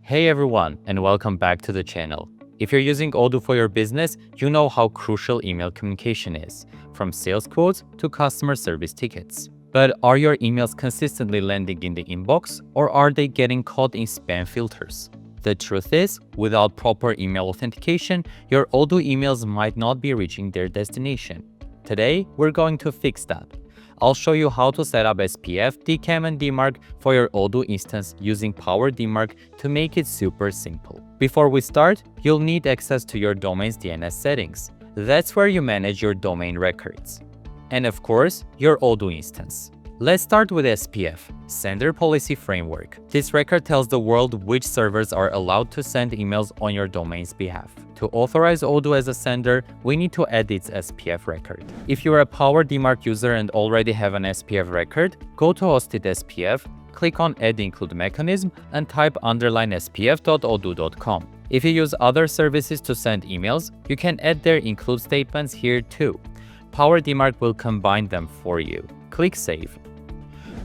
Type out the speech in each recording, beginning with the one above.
Hey everyone, and welcome back to the channel. If you're using Odoo for your business, you know how crucial email communication is, from sales quotes to customer service tickets. But are your emails consistently landing in the inbox, or are they getting caught in spam filters? The truth is, without proper email authentication, your Odoo emails might not be reaching their destination. Today, we're going to fix that. I'll show you how to set up SPF, DKIM, and DMARC for your Odoo instance using PowerDMARC to make it super simple. Before we start, you'll need access to your domain's DNS settings. That's where you manage your domain records. And of course, your Odoo instance. Let's start with SPF, Sender Policy Framework. This record tells the world which servers are allowed to send emails on your domain's behalf. To authorize Odoo as a sender, we need to add its SPF record. If you're a PowerDMARC user and already have an SPF record, go to Hosted SPF, click on Add Include Mechanism, and type _spf.odoo.com. If you use other services to send emails, you can add their include statements here too. PowerDMARC will combine them for you. Click Save.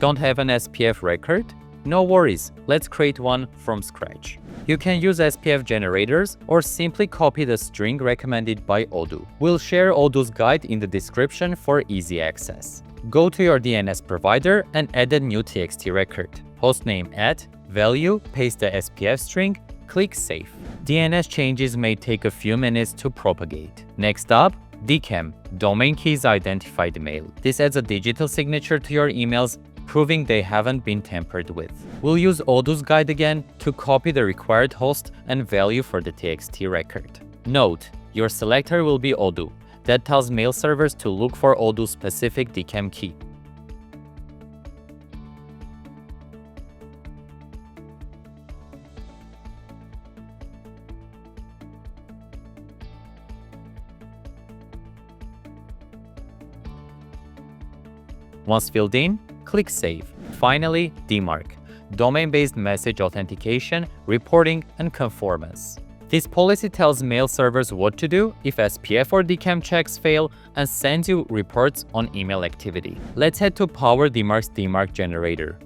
Don't have an SPF record? No worries, let's create one from scratch. You can use SPF generators or simply copy the string recommended by Odoo. We'll share Odoo's guide in the description for easy access. Go to your DNS provider and add a new TXT record. Hostname add, value, paste the SPF string, click Save. DNS changes may take a few minutes to propagate. Next up, DKIM, Domain Keys Identified Mail. This adds a digital signature to your emails, proving they haven't been tampered with. We'll use Odoo's guide again to copy the required host and value for the TXT record. Note, your selector will be Odoo. That tells mail servers to look for Odoo's specific DKIM key. Once filled in, click Save. Finally, DMARC, Domain-Based Message Authentication, Reporting, and Conformance. This policy tells mail servers what to do if SPF or DKIM checks fail and sends you reports on email activity. Let's head to PowerDMARC's DMARC generator.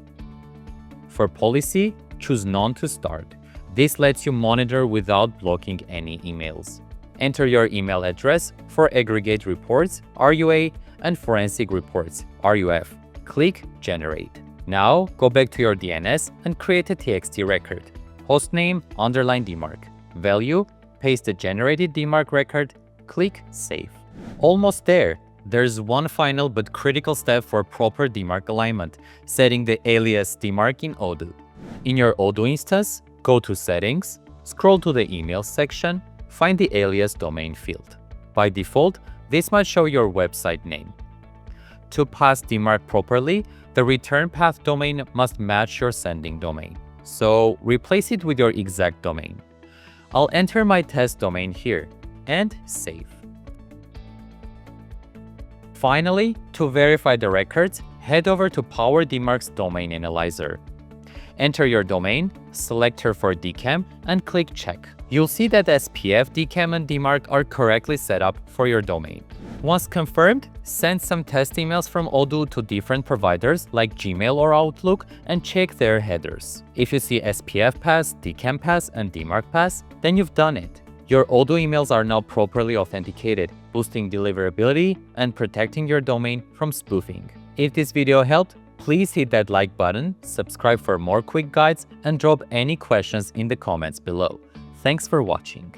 For policy, choose None to start. This lets you monitor without blocking any emails. Enter your email address for aggregate reports, RUA, and forensic reports, RUF. Click Generate. Now, go back to your DNS and create a TXT record. Hostname, _DMARC. Value, paste the generated DMARC record, click Save. Almost there. There's one final but critical step for proper DMARC alignment, setting the alias DMARC in Odoo. In your Odoo instance, go to Settings, scroll to the Email section, find the alias domain field. By default, this might show your website name. To pass DMARC properly, the return path domain must match your sending domain. So replace it with your exact domain. I'll enter my test domain here and save. Finally, to verify the records, head over to PowerDMARC's Domain Analyzer. Enter your domain, selector for DKIM, and click Check. You'll see that SPF, DKIM, and DMARC are correctly set up for your domain. Once confirmed, send some test emails from Odoo to different providers like Gmail or Outlook and check their headers. If you see SPF pass, DKIM pass, and DMARC pass, then you've done it. Your Odoo emails are now properly authenticated, boosting deliverability and protecting your domain from spoofing. If this video helped, please hit that like button, subscribe for more quick guides, and drop any questions in the comments below. Thanks for watching.